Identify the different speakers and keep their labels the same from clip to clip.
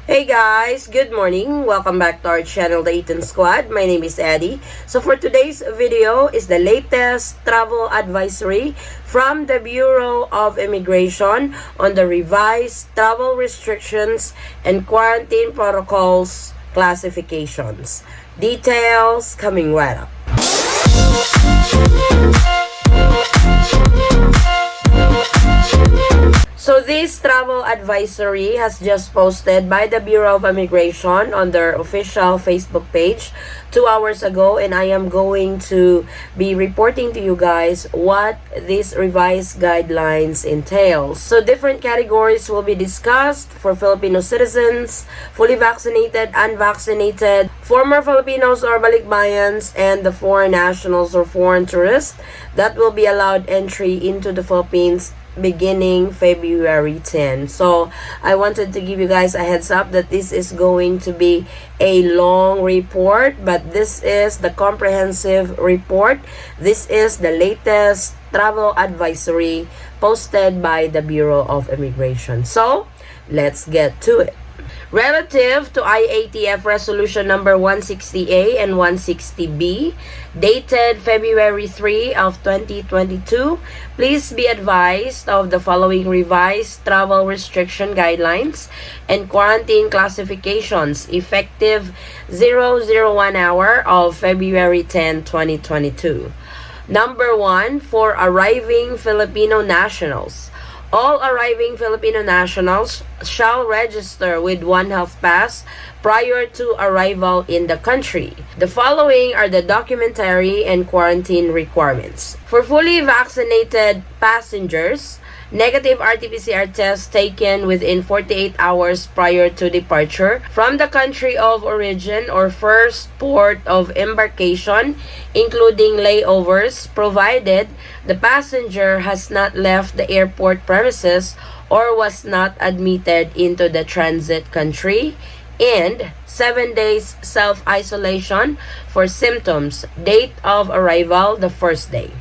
Speaker 1: Hey guys, good morning. Welcome back to our channel, the Eaton Squad. My name is Eddie. So for today's video is the latest travel advisory from the Bureau of Immigration on the revised travel restrictions and quarantine protocols classifications. Details coming right up. So this travel advisory has just posted by the Bureau of Immigration on their official Facebook page 2 hours ago, and I am going to be reporting to you guys what these revised guidelines entails. So different categories will be discussed for Filipino citizens, fully vaccinated, unvaccinated, former Filipinos or balikbayans, and the foreign nationals or foreign tourists that will be allowed entry into the Philippines beginning February 10. So I wanted to give you guys a heads up that this is going to be a long report, but this is the comprehensive report. This is the latest travel advisory posted by the Bureau of Immigration. So let's get to it. Relative to IATF Resolution number 160A and 160B, dated February 3 of 2022, please be advised of the following revised travel restriction guidelines and quarantine classifications effective 001 hour of February 10, 2022. Number 1, for arriving Filipino nationals. All arriving Filipino nationals shall register with One Health Pass prior to arrival in the country. The following are the documentary and quarantine requirements. For fully vaccinated passengers, negative RT-PCR test taken within 48 hours prior to departure from the country of origin or first port of embarkation, including layovers, provided the passenger has not left the airport premises or was not admitted into the transit country, and 7 days self-isolation for symptoms, date of arrival the first day.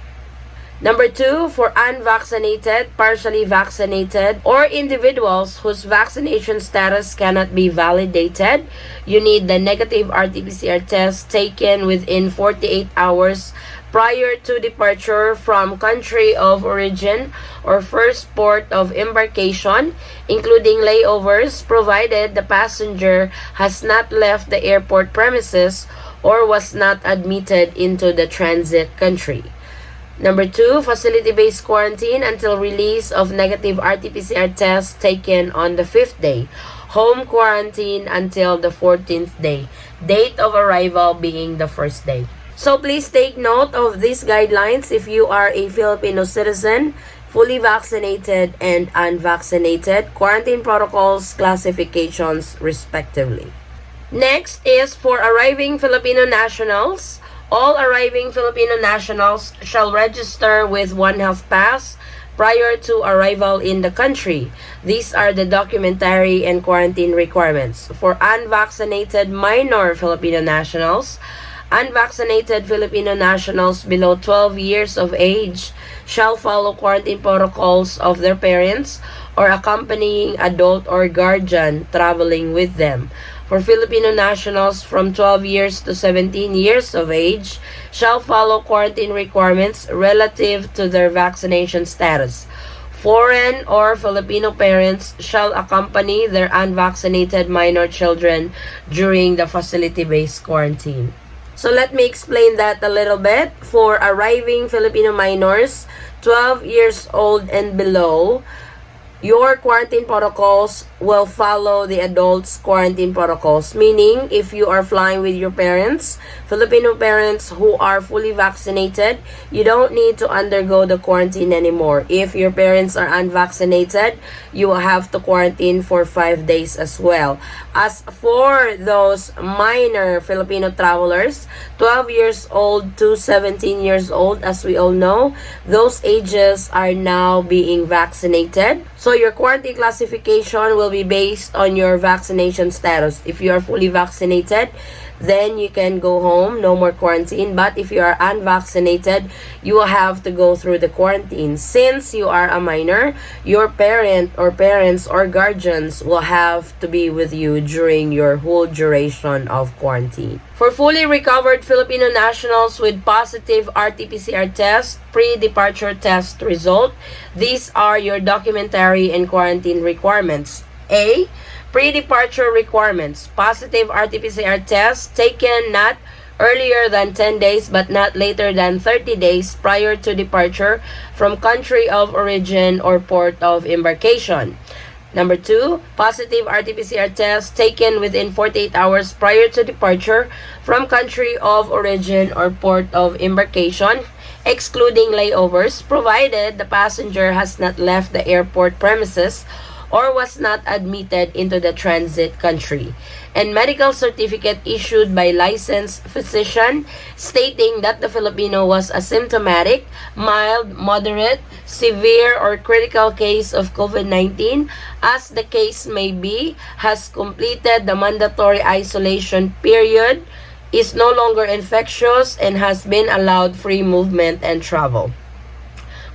Speaker 1: Number 2, for unvaccinated, partially vaccinated, or individuals whose vaccination status cannot be validated, you need the negative RT-PCR test taken within 48 hours prior to departure from country of origin or first port of embarkation, including layovers, provided the passenger has not left the airport premises or was not admitted into the transit country. Number 2, facility-based quarantine until release of negative RT-PCR test taken on the 5th day. Home quarantine until the 14th day. Date of arrival being the first day. So please take note of these guidelines if you are a Filipino citizen, fully vaccinated and unvaccinated, quarantine protocols, classifications, respectively. Next is for arriving Filipino nationals. All arriving Filipino nationals shall register with One Health Pass prior to arrival in the country. These are the documentary and quarantine requirements. For unvaccinated minor Filipino nationals, unvaccinated Filipino nationals below 12 years of age shall follow quarantine protocols of their parents or accompanying adult or guardian traveling with them. For Filipino nationals from 12 years to 17 years of age shall follow quarantine requirements relative to their vaccination status. Foreign or Filipino parents shall accompany their unvaccinated minor children during the facility-based quarantine. So let me explain that a little bit. For arriving Filipino minors, 12 years old and below, your quarantine protocols will follow the adults' quarantine protocols. Meaning, if you are flying with your parents, Filipino parents who are fully vaccinated, you don't need to undergo the quarantine anymore. If your parents are unvaccinated, you will have to quarantine for 5 days as well. As for those minor Filipino travelers, 12 years old to 17 years old, as we all know, those ages are now being vaccinated. So So your quarantine classification will be based on your vaccination status. If you are fully vaccinated, then you can go home, no more quarantine. But if you are unvaccinated, you will have to go through the quarantine. Since you are a minor, your parents or guardians will have to be with you during your whole duration of quarantine. For fully recovered Filipino nationals with positive RT-PCR test, pre-departure test result, these are your documentary and quarantine requirements. A. Pre-departure requirements. Positive RT-PCR test taken not earlier than 10 days but not later than 30 days prior to departure from country of origin or port of embarkation. Number 2, positive RT-PCR test taken within 48 hours prior to departure from country of origin or port of embarkation, excluding layovers, provided the passenger has not left the airport premises or was not admitted into the transit country, and medical certificate issued by licensed physician stating that the Filipino was asymptomatic, mild, moderate, severe, or critical case of COVID-19, as the case may be, has completed the mandatory isolation period, is no longer infectious, and has been allowed free movement and travel.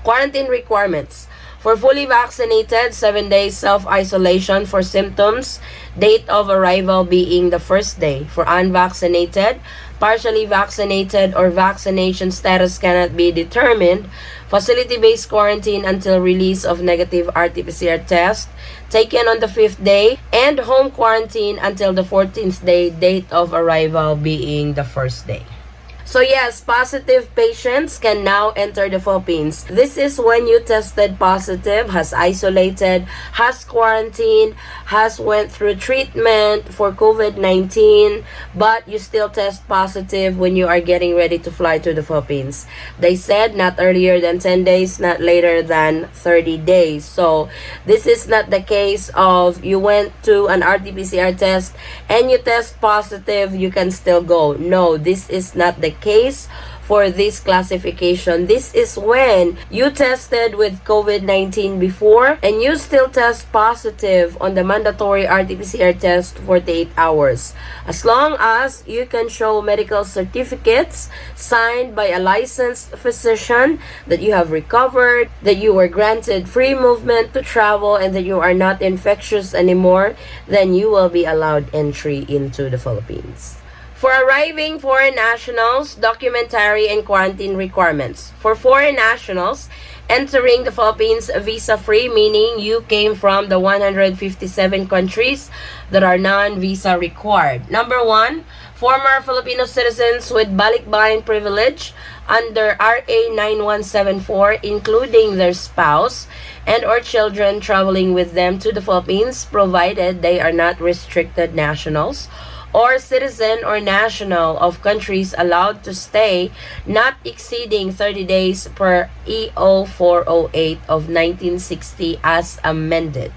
Speaker 1: Quarantine requirements. For fully vaccinated, 7 days self-isolation for symptoms, date of arrival being the first day. For unvaccinated, partially vaccinated, or vaccination status cannot be determined, facility-based quarantine until release of negative RT-PCR test taken on the 5th day, and home quarantine until the 14th day, date of arrival being the first day. So yes, positive patients can now enter the Philippines. This is when you tested positive, has isolated, has quarantined, has went through treatment for COVID-19, but you still test positive when you are getting ready to fly to the Philippines. They said not earlier than 10 days, not later than 30 days. So this is not the case of you went to an RT-PCR test and you test positive, you can still go. No, this is not the case for this classification. This is when you tested with COVID-19 before and you still test positive on the mandatory RT-PCR test for 48 hours. As long as you can show medical certificates signed by a licensed physician that you have recovered, that you were granted free movement to travel, and that you are not infectious anymore, then you will be allowed entry into the Philippines. For arriving foreign nationals, documentary and quarantine requirements. For foreign nationals, entering the Philippines visa-free, meaning you came from the 157 countries that are non-visa required. Number 1, former Filipino citizens with balikbayan privilege under RA 9174, including their spouse and or children traveling with them to the Philippines, provided they are not restricted nationals or citizen or national of countries allowed to stay not exceeding 30 days per EO 408 of 1960 as amended.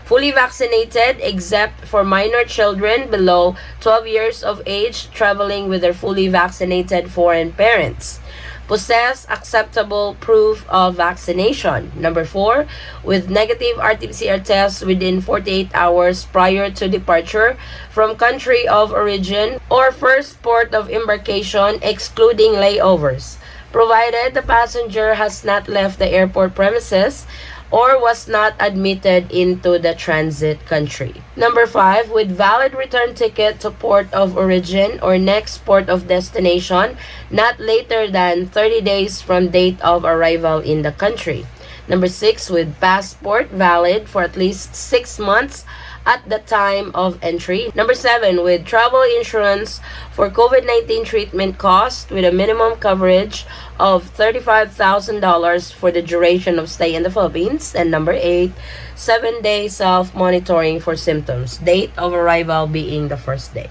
Speaker 1: Fully vaccinated except for minor children below 12 years of age traveling with their fully vaccinated foreign parents. Possess acceptable proof of vaccination. Number 4, with negative RT-PCR tests within 48 hours prior to departure from country of origin or first port of embarkation, excluding layovers, provided the passenger has not left the airport premises or was not admitted into the transit country. Number 5, with valid return ticket to port of origin or next port of destination, not later than 30 days from date of arrival in the country. Number 6, with passport valid for at least 6 months at the time of entry. Number 7, with travel insurance for COVID-19 treatment cost with a minimum coverage of $35,000 for the duration of stay in the Philippines. And number 8, 7-day self-monitoring for symptoms, date of arrival being the first day.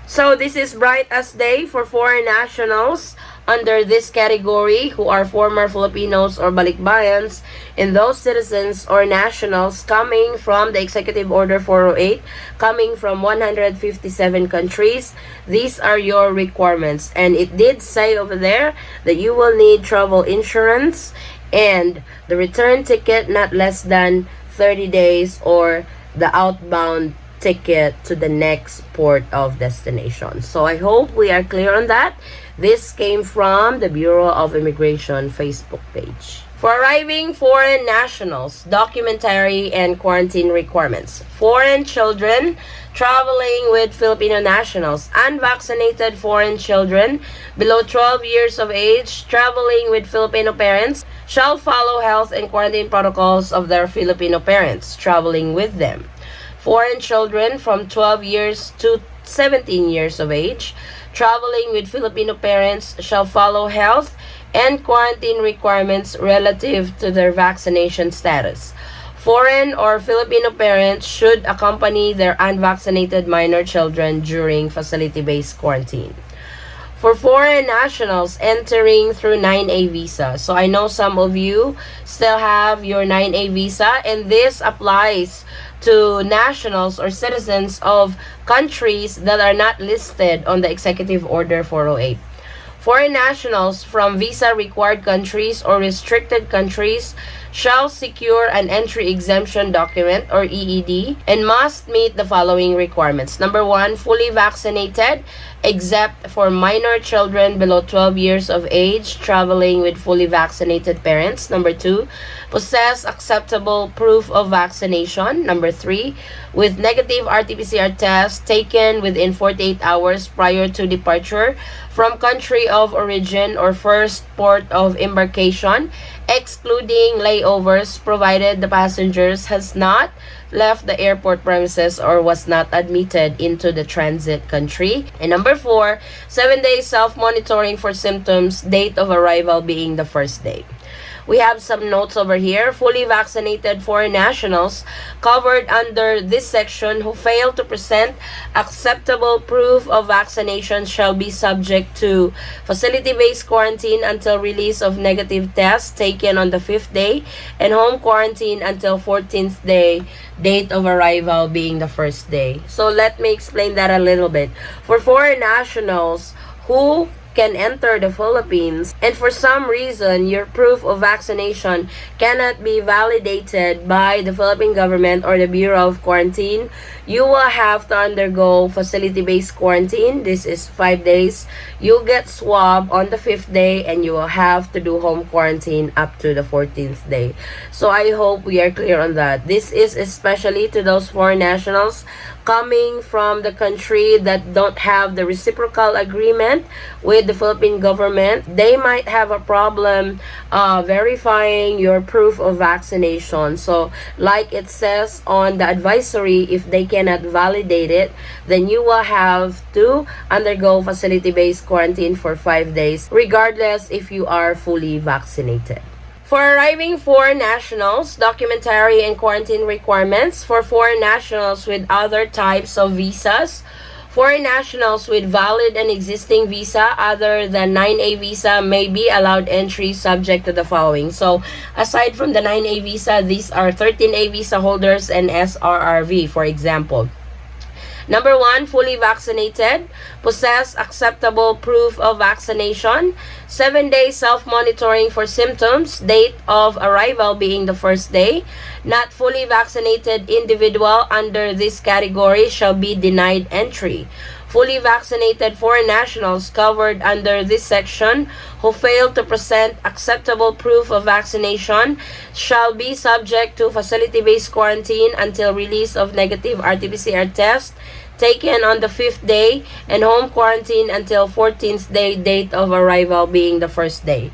Speaker 1: So this is bright as day for foreign nationals under this category who are former Filipinos or balikbayans, and those citizens or nationals coming from the Executive Order 408, coming from 157 countries. These are your requirements, and it did say over there that you will need travel insurance and the return ticket not less than 30 days, or the outbound ticket to the next port of destination. So I hope we are clear on that. This came from the Bureau of Immigration Facebook page. For arriving foreign nationals, documentary and quarantine requirements. Foreign children traveling with Filipino nationals, unvaccinated foreign children below 12 years of age traveling with Filipino parents shall follow health and quarantine protocols of their Filipino parents traveling with them. Foreign children from 12 years to 17 years of age traveling with Filipino parents shall follow health and quarantine requirements relative to their vaccination status. Foreign or Filipino parents should accompany their unvaccinated minor children during facility-based quarantine. For foreign nationals entering through 9A visa. So I know some of you still have your 9A visa, and this applies to nationals or citizens of countries that are not listed on the Executive Order 408. Foreign nationals from visa-required countries or restricted countries shall secure an entry exemption document or EED and must meet the following requirements. Number 1, fully vaccinated, except for minor children below 12 years of age traveling with fully vaccinated parents. Number 2, possess acceptable proof of vaccination. Number 3, with negative RT-PCR test taken within 48 hours prior to departure from country of origin or first port of embarkation, excluding layovers, provided the passengers has not left the airport premises or was not admitted into the transit country. And number 4, 7 days self-monitoring for symptoms, date of arrival being the first day. We have some notes over here. Fully vaccinated foreign nationals covered under this section who fail to present acceptable proof of vaccination shall be subject to facility-based quarantine until release of negative test taken on the 5th day and home quarantine until 14th day, date of arrival being the first day. So let me explain that a little bit. For foreign nationals who can enter the Philippines and for some reason your proof of vaccination cannot be validated by the Philippine government or the Bureau of Quarantine, you will have to undergo facility-based quarantine. This is 5 days. You'll get swab on the 5th day and you will have to do home quarantine up to the 14th day. So I hope we are clear on that. This is especially to those foreign nationals coming from the country that don't have the reciprocal agreement with the Philippine government. They might have a problem verifying your proof of vaccination. So like it says on the advisory, if they cannot validate it, then you will have to undergo facility-based quarantine for 5 days, regardless if you are fully vaccinated. For arriving foreign nationals, documentary and quarantine requirements. For foreign nationals with other types of visas, foreign nationals with valid and existing visa other than 9A visa may be allowed entry subject to the following. So, aside from the 9A visa, these are 13A visa holders and SRRV, for example. Number 1, fully vaccinated, possess acceptable proof of vaccination, 7 days self-monitoring for symptoms, date of arrival being the first day. Not fully vaccinated individual under this category shall be denied entry. Fully vaccinated foreign nationals covered under this section who fail to present acceptable proof of vaccination shall be subject to facility-based quarantine until release of negative RT-PCR test taken on the 5th day and home quarantine until 14th day, date of arrival being the first day.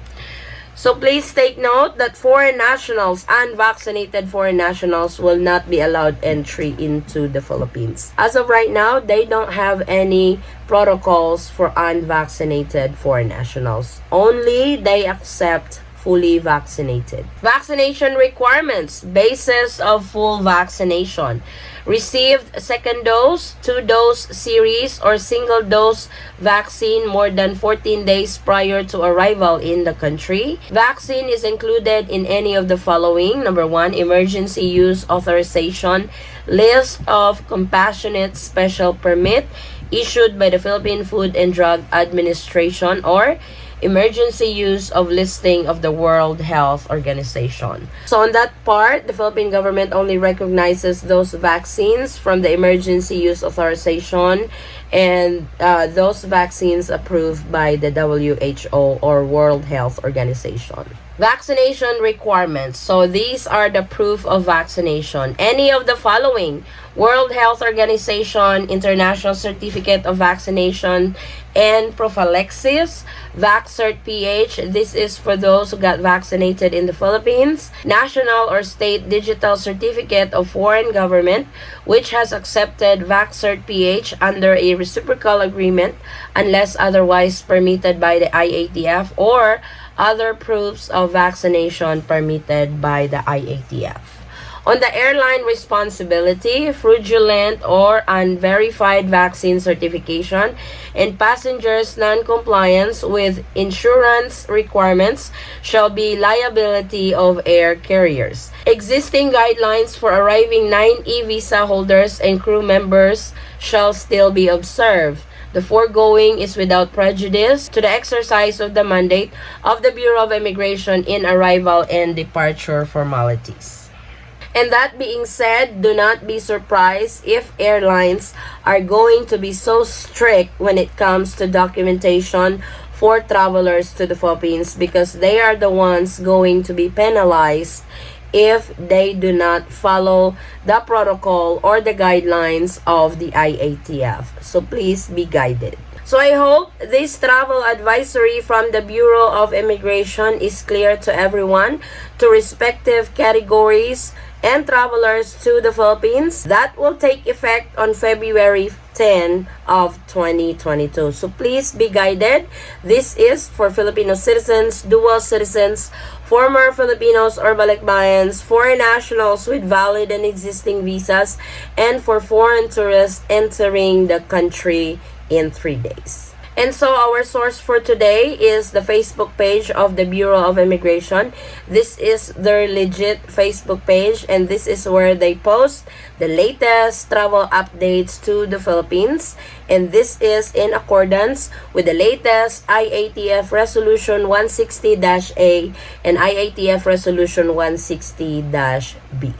Speaker 1: So please take note that foreign nationals, unvaccinated foreign nationals, will not be allowed entry into the Philippines. As of right now, they don't have any protocols for unvaccinated foreign nationals. Only they accept fully vaccinated. Vaccination requirements, basis of full vaccination. Received second dose, 2-dose series, or single-dose vaccine more than 14 days prior to arrival in the country. Vaccine is included in any of the following. Number 1, emergency use authorization, list of compassionate special permit issued by the Philippine Food and Drug Administration or emergency use of listing of the World Health Organization. So on that part, the Philippine government only recognizes those vaccines from the emergency use authorization and those vaccines approved by the WHO or World Health Organization. Vaccination requirements. So these are the proof of vaccination. Any of the following: World Health Organization International Certificate of Vaccination and Prophylaxis, VaxCert PH. This is for those who got vaccinated in the Philippines. National or State Digital Certificate of Foreign Government, which has accepted VaxCert PH under a reciprocal agreement unless otherwise permitted by the IATF, or other proofs of vaccination permitted by the IATF. On the airline responsibility, fraudulent or unverified vaccine certification and passengers' non-compliance with insurance requirements shall be liability of air carriers. Existing guidelines for arriving 9E visa holders and crew members shall still be observed. The foregoing is without prejudice to the exercise of the mandate of the Bureau of Immigration in arrival and departure formalities. And that being said, do not be surprised if airlines are going to be so strict when it comes to documentation for travelers to the Philippines, because they are the ones going to be penalized if they do not follow the protocol or the guidelines of the IATF. So please be guided. So I hope this travel advisory from the Bureau of Immigration is clear to everyone, to respective categories and travelers to the Philippines. That will take effect on February 10 of 2022. So please be guided. This is for Filipino citizens, dual citizens, former Filipinos or balikbayans, foreign nationals with valid and existing visas, and for foreign tourists entering the country in 3 days. And so our source for today is the Facebook page of the Bureau of Immigration. This is their legit Facebook page, and this is where they post the latest travel updates to the Philippines. And this is in accordance with the latest IATF Resolution 160-A and IATF Resolution 160-B.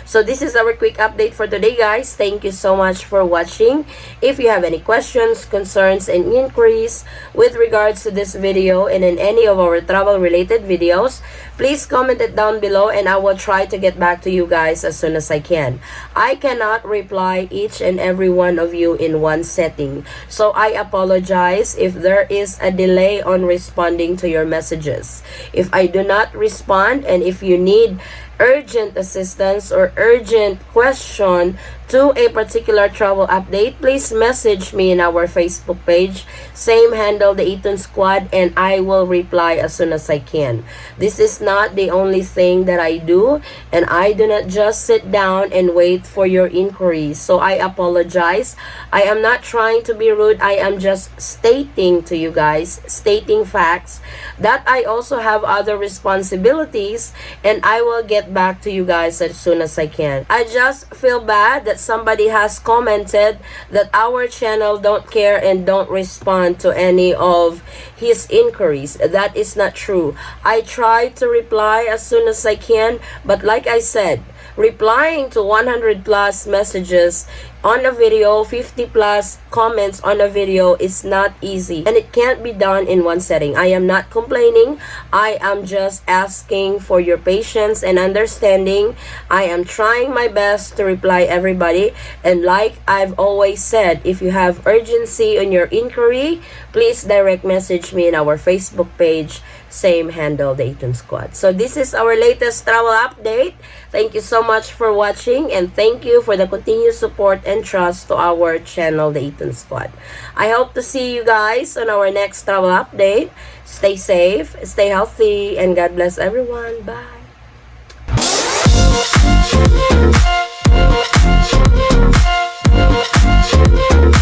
Speaker 1: So this is our quick update for today, guys. Thank you so much for watching. If you have any questions, concerns, and inquiries with regards to this video and in any of our travel related videos, please comment it down below and I will try to get back to you guys as soon as I can. I cannot reply each and every one of you in one setting, so I apologize if there is a delay on responding to your messages. If I do not respond, and if you need urgent assistance or urgent question to a particular travel update, please message me in our Facebook page. Same handle, the Eaton Squad, and I will reply as soon as I can. This is not the only thing that I do, and I do not just sit down and wait for your inquiries. So I apologize. I am not trying to be rude. I am just stating to you guys, stating facts, that I also have other responsibilities, and I will get back to you guys as soon as I can. I just feel bad that somebody has commented that our channel don't care and don't respond to any of his inquiries. That is not true. I try to reply as soon as I can, but like I said, replying to 100 plus messages on a video, 50 plus comments on a video is not easy, and it can't be done in one setting. I am not complaining. I am just asking for your patience and understanding. I am trying my best to reply everybody, and like I've always said, if you have urgency on your inquiry, please direct message me in our Facebook page. Same handle, the Eaton Squad. So this is our latest travel update. Thank you so much for watching, and thank you for the continued support and trust to our channel, the Eaton Squad. I hope to see you guys on our next travel update. Stay safe, stay healthy, and God bless everyone. Bye.